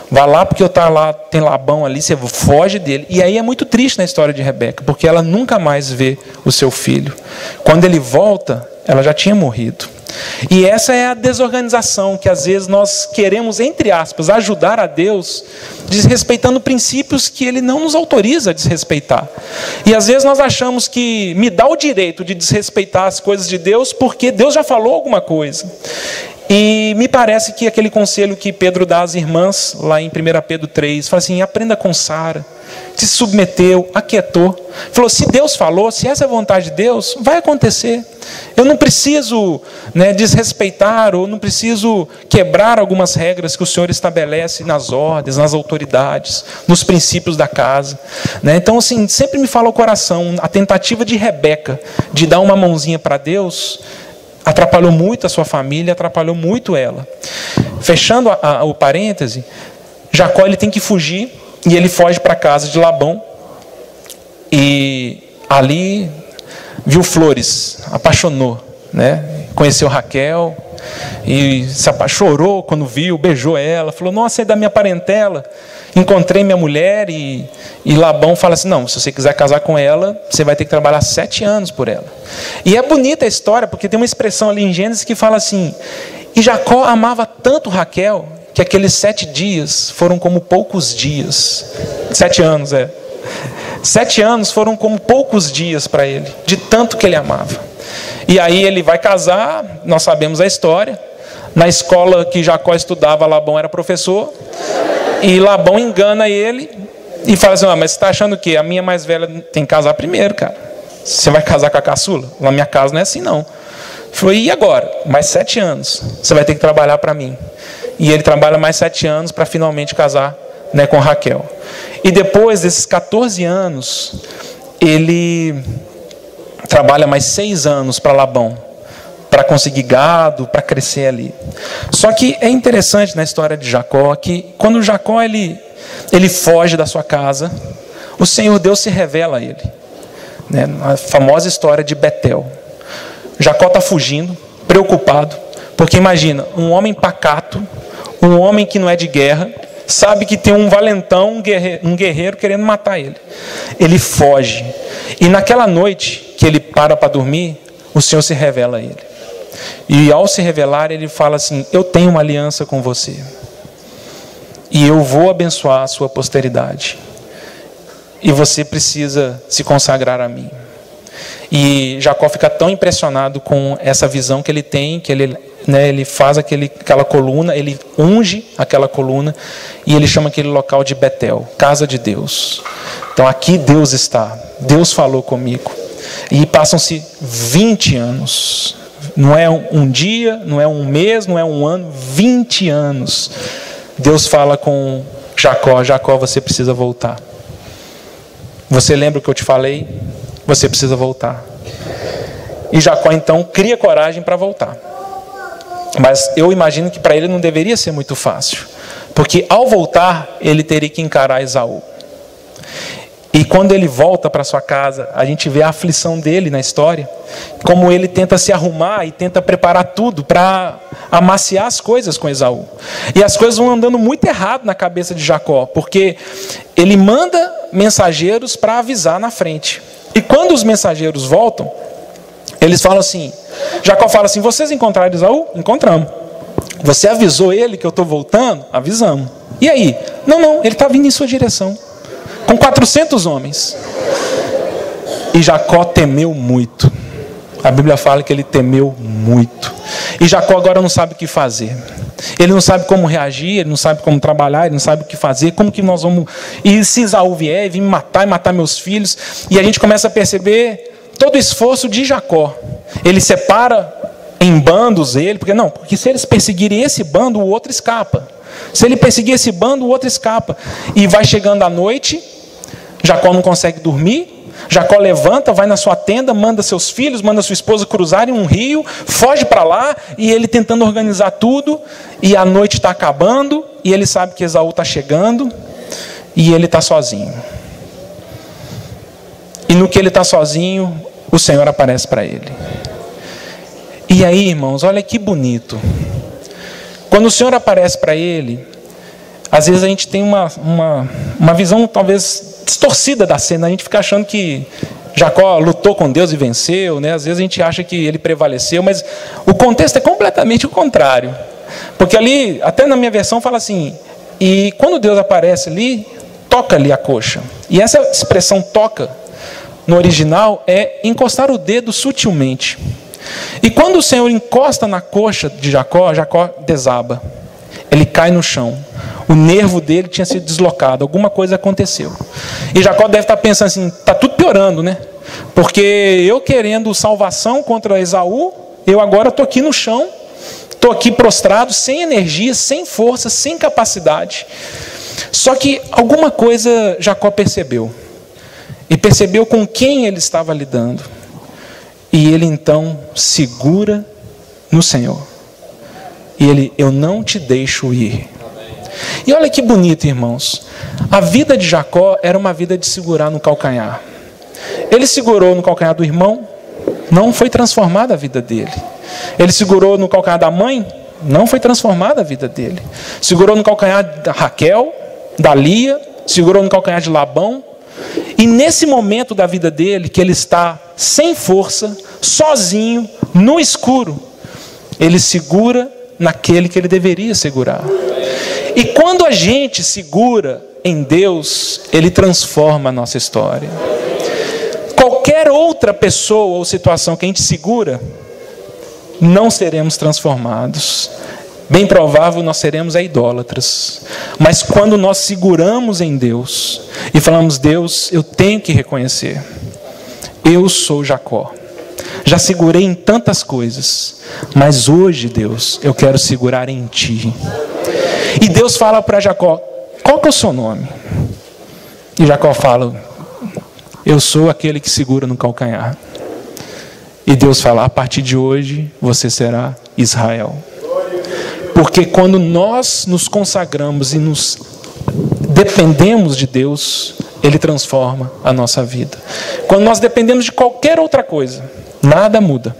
Vai lá porque eu tá lá, tem Labão ali, você foge dele. E aí é muito triste na história de Rebeca, porque ela nunca mais vê o seu filho. Quando ele volta, ela já tinha morrido. E essa é a desorganização que às vezes nós queremos, entre aspas, ajudar a Deus, desrespeitando princípios que Ele não nos autoriza a desrespeitar. E às vezes nós achamos que me dá o direito de desrespeitar as coisas de Deus porque Deus já falou alguma coisa. E me parece que aquele conselho que Pedro dá às irmãs, lá em 1 Pedro 3, fala assim, aprenda com Sara, se submeteu, aquietou. Falou, se Deus falou, se essa é a vontade de Deus, vai acontecer. Eu não preciso, né, desrespeitar, ou não preciso quebrar algumas regras que o Senhor estabelece nas ordens, nas autoridades, nos princípios da casa. Né? Então, assim, sempre me fala o coração, a tentativa de Rebeca de dar uma mãozinha para Deus atrapalhou muito a sua família, atrapalhou muito ela. Fechando o parêntese, Jacó ele tem que fugir, e ele foge para a casa de Labão, e ali viu flores, apaixonou, né? Conheceu Raquel e chorou quando viu, beijou ela, falou: nossa, é da minha parentela, encontrei minha mulher. E Labão fala assim: não, se você quiser casar com ela, você vai ter que trabalhar 7 anos por ela. E é bonita a história, porque tem uma expressão ali em Gênesis que fala assim: e Jacó amava tanto Raquel, que aqueles 7 dias foram como poucos dias. 7 anos, 7 anos foram como poucos dias para ele, de tanto que ele amava. E aí ele vai casar, nós sabemos a história. Na escola que Jacó estudava, Labão era professor. E Labão engana ele e fala assim: mas você está achando o quê? A minha mais velha tem que casar primeiro, cara. Você vai casar com a caçula? Na minha casa não é assim, não. Ele falou: e agora? Mais 7 anos. Você vai ter que trabalhar para mim. E ele trabalha mais 7 anos para finalmente casar, né, com Raquel. E depois desses 14 anos, ele trabalha mais 6 anos para Labão, para conseguir gado, para crescer ali. Só que é interessante na história de Jacó que quando Jacó ele foge da sua casa, o Senhor Deus se revela a ele, né? A famosa história de Betel. Jacó está fugindo, preocupado, porque imagina, um homem pacato, um homem que não é de guerra, sabe que tem um valentão, um guerreiro querendo matar ele. Ele foge. E naquela noite que ele para dormir, o Senhor se revela a ele. E ao se revelar, ele fala assim: eu tenho uma aliança com você. E eu vou abençoar a sua posteridade. E você precisa se consagrar a mim. E Jacó fica tão impressionado com essa visão que ele tem, que ele faz aquela coluna, ele unge aquela coluna, e ele chama aquele local de Betel, casa de Deus. Então aqui Deus está, Deus falou comigo. E passam-se 20 anos, não é um dia, não é um mês, não é um ano, 20 anos. Deus fala com Jacó: Jacó, você precisa voltar. Você lembra o que eu te falei? Você precisa voltar. E Jacó então cria coragem para voltar. Mas eu imagino que para ele não deveria ser muito fácil, porque ao voltar ele teria que encarar Esaú. E quando ele volta para sua casa, a gente vê a aflição dele na história, como ele tenta se arrumar e tenta preparar tudo para amaciar as coisas com Esaú. E as coisas vão andando muito errado na cabeça de Jacó, porque ele manda mensageiros para avisar na frente. E quando os mensageiros voltam, eles falam assim, Jacó fala assim: vocês encontraram Esaú? Encontramos. Você avisou ele que eu estou voltando? Avisamos. E aí? Não, ele está vindo em sua direção, com 400 homens. E Jacó temeu muito. A Bíblia fala que ele temeu muito. E Jacó agora não sabe o que fazer. Ele não sabe como reagir, ele não sabe como trabalhar, ele não sabe o que fazer, como que nós vamos... E se Esaú vier, vir me matar e matar meus filhos? E a gente começa a perceber todo o esforço de Jacó. Ele separa em bandos ele, porque se eles perseguirem esse bando, o outro escapa. Se ele perseguir esse bando, o outro escapa. E vai chegando a noite, Jacó não consegue dormir. Jacó levanta, vai na sua tenda, manda seus filhos, manda sua esposa cruzarem um rio, foge para lá, e ele tentando organizar tudo, e a noite está acabando, e ele sabe que Esaú está chegando, e ele está sozinho. E no que ele está sozinho, o Senhor aparece para ele. E aí, irmãos, olha que bonito. Quando o Senhor aparece para ele, às vezes a gente tem uma visão talvez distorcida da cena. A gente fica achando que Jacó lutou com Deus e venceu, né? Às vezes a gente acha que ele prevaleceu, mas o contexto é completamente o contrário. Porque ali, até na minha versão, fala assim: e quando Deus aparece ali, toca-lhe a coxa. E essa expressão toca, no original, é encostar o dedo sutilmente. E quando o Senhor encosta na coxa de Jacó, Jacó desaba. Ele cai no chão. O nervo dele tinha sido deslocado. Alguma coisa aconteceu. E Jacó deve estar pensando assim: está tudo piorando, né? Porque eu querendo salvação contra Esaú, eu agora estou aqui no chão, estou aqui prostrado, sem energia, sem força, sem capacidade. Só que alguma coisa Jacó percebeu. E percebeu com quem ele estava lidando. E ele então segura no Senhor. E ele: eu não te deixo ir. E olha que bonito, irmãos. A vida de Jacó era uma vida de segurar no calcanhar. Ele segurou no calcanhar do irmão, não foi transformada a vida dele. Ele segurou no calcanhar da mãe, não foi transformada a vida dele. Segurou no calcanhar da Raquel, da Lia, segurou no calcanhar de Labão. E nesse momento da vida dele, que ele está sem força, sozinho, no escuro, ele segura naquele que ele deveria segurar. E quando a gente segura em Deus, Ele transforma a nossa história. Qualquer outra pessoa ou situação que a gente segura, não seremos transformados. Bem provável nós seremos idólatras. Mas quando nós seguramos em Deus e falamos: Deus, eu tenho que reconhecer, eu sou Jacó. Já segurei em tantas coisas, mas hoje, Deus, eu quero segurar em Ti. E Deus fala para Jacó: qual que é o seu nome? E Jacó fala: eu sou aquele que segura no calcanhar. E Deus fala: a partir de hoje você será Israel. Porque quando nós nos consagramos e nos dependemos de Deus, Ele transforma a nossa vida. Quando nós dependemos de qualquer outra coisa, nada muda.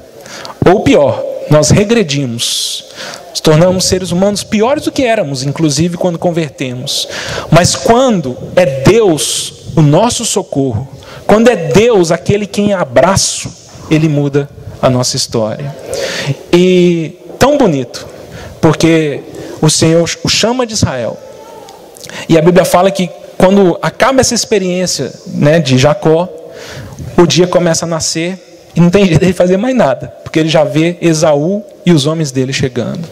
Ou pior, nós regredimos. Nos tornamos seres humanos piores do que éramos, inclusive quando convertemos. Mas quando é Deus o nosso socorro, quando é Deus aquele que em abraço, Ele muda a nossa história. E tão bonito, porque o Senhor o chama de Israel. E a Bíblia fala que quando acaba essa experiência, né, de Jacó, o dia começa a nascer e não tem jeito de fazer mais nada, porque ele já vê Esaú e os homens dele chegando.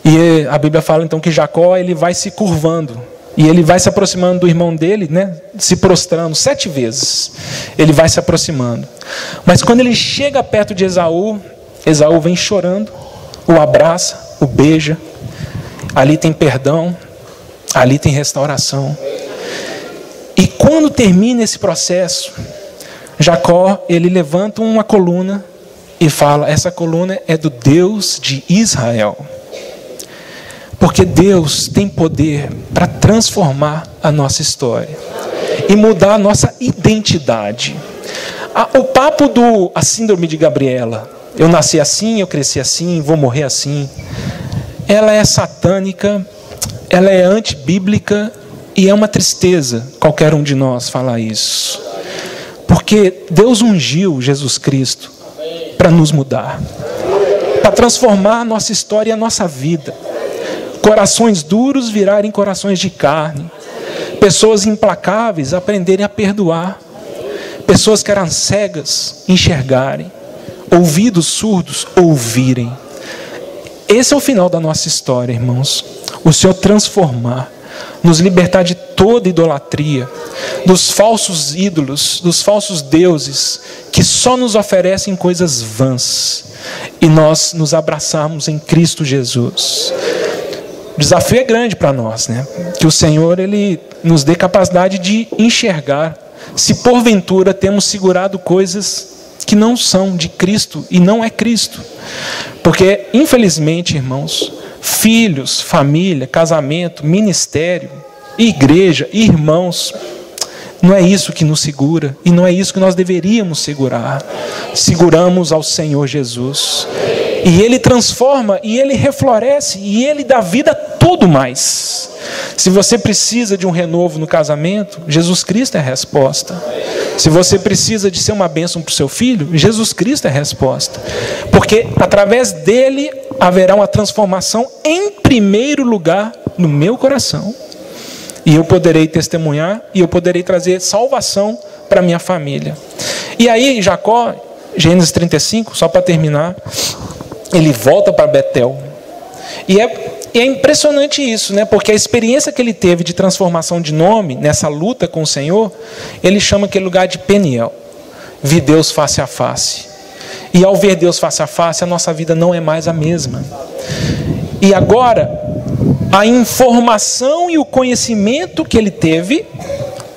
E a Bíblia fala então que Jacó, ele vai se curvando e ele vai se aproximando do irmão dele, né, se prostrando 7 vezes. Ele vai se aproximando. Mas quando ele chega perto de Esaú, Esaú vem chorando, o abraça, o beija. Ali tem perdão, ali tem restauração. E quando termina esse processo, Jacó, ele levanta uma coluna e fala: essa coluna é do Deus de Israel. Porque Deus tem poder para transformar a nossa história e mudar a nossa identidade. O papo a síndrome de Gabriela, eu nasci assim, eu cresci assim, vou morrer assim, ela é satânica, ela é antibíblica e é uma tristeza qualquer um de nós falar isso. Porque Deus ungiu Jesus Cristo para nos mudar, para transformar a nossa história e a nossa vida. Corações duros virarem corações de carne. Pessoas implacáveis aprenderem a perdoar. Pessoas que eram cegas enxergarem. Ouvidos surdos ouvirem. Esse é o final da nossa história, irmãos. O Senhor transformar, nos libertar de toda idolatria, dos falsos ídolos, dos falsos deuses, que só nos oferecem coisas vãs, e nós nos abraçarmos em Cristo Jesus. O desafio é grande para nós, né? Que o Senhor, Ele nos dê capacidade de enxergar, se porventura temos segurado coisas que não são de Cristo e não é Cristo. Porque, infelizmente, irmãos, filhos, família, casamento, ministério, igreja, irmãos, não é isso que nos segura e não é isso que nós deveríamos segurar. Seguramos ao Senhor Jesus e Ele transforma e Ele refloresce e Ele dá vida a tudo mais. Se você precisa de um renovo no casamento, Jesus Cristo é a resposta. Se você precisa de ser uma bênção para o seu filho, Jesus Cristo é a resposta. Porque através dele haverá uma transformação em primeiro lugar no meu coração. E eu poderei testemunhar e eu poderei trazer salvação para minha família. E aí Jacó, Gênesis 35, só para terminar, ele volta para Betel. E é impressionante isso, né? Porque a experiência que ele teve de transformação de nome, nessa luta com o Senhor, ele chama aquele lugar de Peniel. Vi Deus face a face. E ao ver Deus face a face, a nossa vida não é mais a mesma. E agora, a informação e o conhecimento que ele teve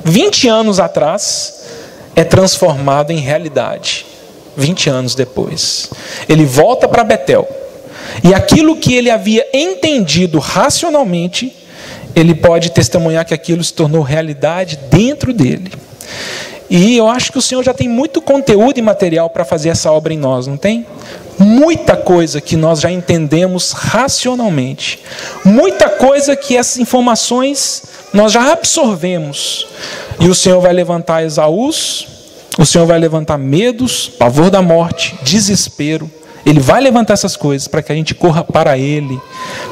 20 anos atrás é transformado em realidade 20 anos depois. Ele volta para Betel e aquilo que ele havia entendido racionalmente, ele pode testemunhar que aquilo se tornou realidade dentro dele. E eu acho que o Senhor já tem muito conteúdo e material para fazer essa obra em nós, não tem? Muita coisa que nós já entendemos racionalmente. Muita coisa que essas informações nós já absorvemos. E o Senhor vai levantar Esaús, o Senhor vai levantar medos, pavor da morte, desespero. Ele vai levantar essas coisas para que a gente corra para Ele,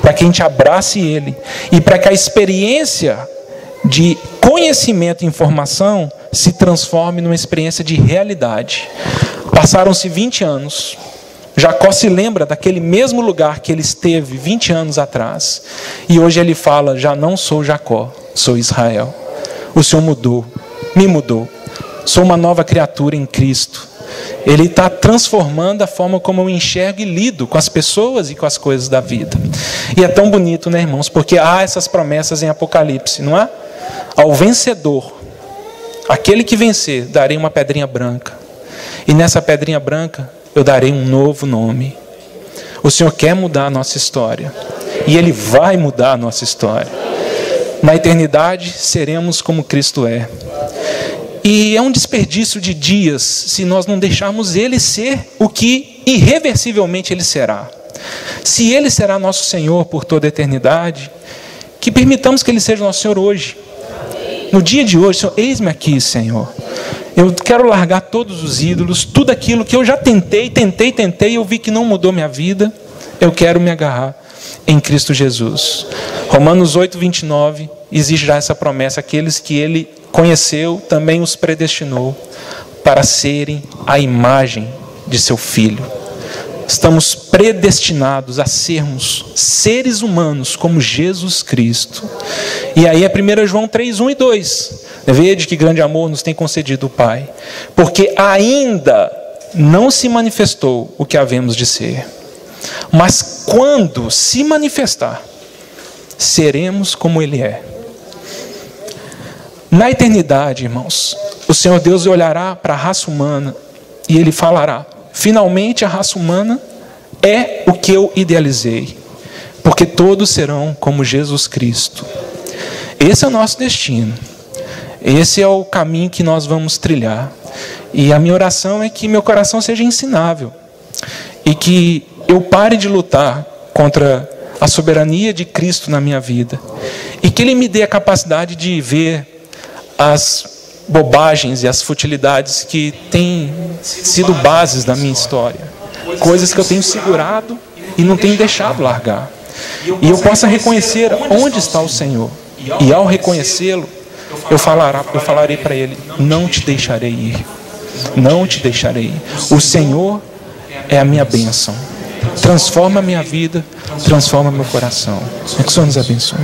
para que a gente abrace Ele, e para que a experiência de conhecimento e informação se transforme numa experiência de realidade. Passaram-se 20 anos. Jacó se lembra daquele mesmo lugar que ele esteve 20 anos atrás. E hoje ele fala: já não sou Jacó, sou Israel. O Senhor mudou, me mudou. Sou uma nova criatura em Cristo. Ele está transformando a forma como eu enxergo e lido com as pessoas e com as coisas da vida. E é tão bonito, né, irmãos? Porque há essas promessas em Apocalipse, não é? Ao vencedor, aquele que vencer, darei uma pedrinha branca. E nessa pedrinha branca, eu darei um novo nome. O Senhor quer mudar a nossa história. E Ele vai mudar a nossa história. Na eternidade, seremos como Cristo é. E é um desperdício de dias se nós não deixarmos Ele ser o que irreversivelmente Ele será. Se Ele será nosso Senhor por toda a eternidade, que permitamos que Ele seja nosso Senhor hoje. No dia de hoje, Senhor, eis-me aqui, Senhor. Eu quero largar todos os ídolos, tudo aquilo que eu já tentei, e eu vi que não mudou minha vida. Eu quero me agarrar em Cristo Jesus. Romanos 8, 29, existe já essa promessa: aqueles que Ele conheceu, também os predestinou para serem a imagem de seu Filho. Estamos predestinados a sermos seres humanos como Jesus Cristo. E aí é 1 João 3, 1 e 2. Vede que grande amor nos tem concedido o Pai, porque ainda não se manifestou o que havemos de ser. Mas quando se manifestar, seremos como Ele é. Na eternidade, irmãos, o Senhor Deus olhará para a raça humana e Ele falará: finalmente a raça humana é o que eu idealizei, porque todos serão como Jesus Cristo. Esse é o nosso destino. Esse é o caminho que nós vamos trilhar. E a minha oração é que meu coração seja ensinável e que eu pare de lutar contra a soberania de Cristo na minha vida e que Ele me dê a capacidade de ver as bobagens e as futilidades que têm sido bases da minha história, coisas que eu tenho segurado e não tenho deixado largar, e eu possa reconhecer onde está o Senhor, e ao reconhecê-lo, eu falarei para Ele: não te deixarei ir, não te deixarei ir. O Senhor é a minha bênção, transforma a minha vida, transforma meu coração. Que o Senhor nos abençoe.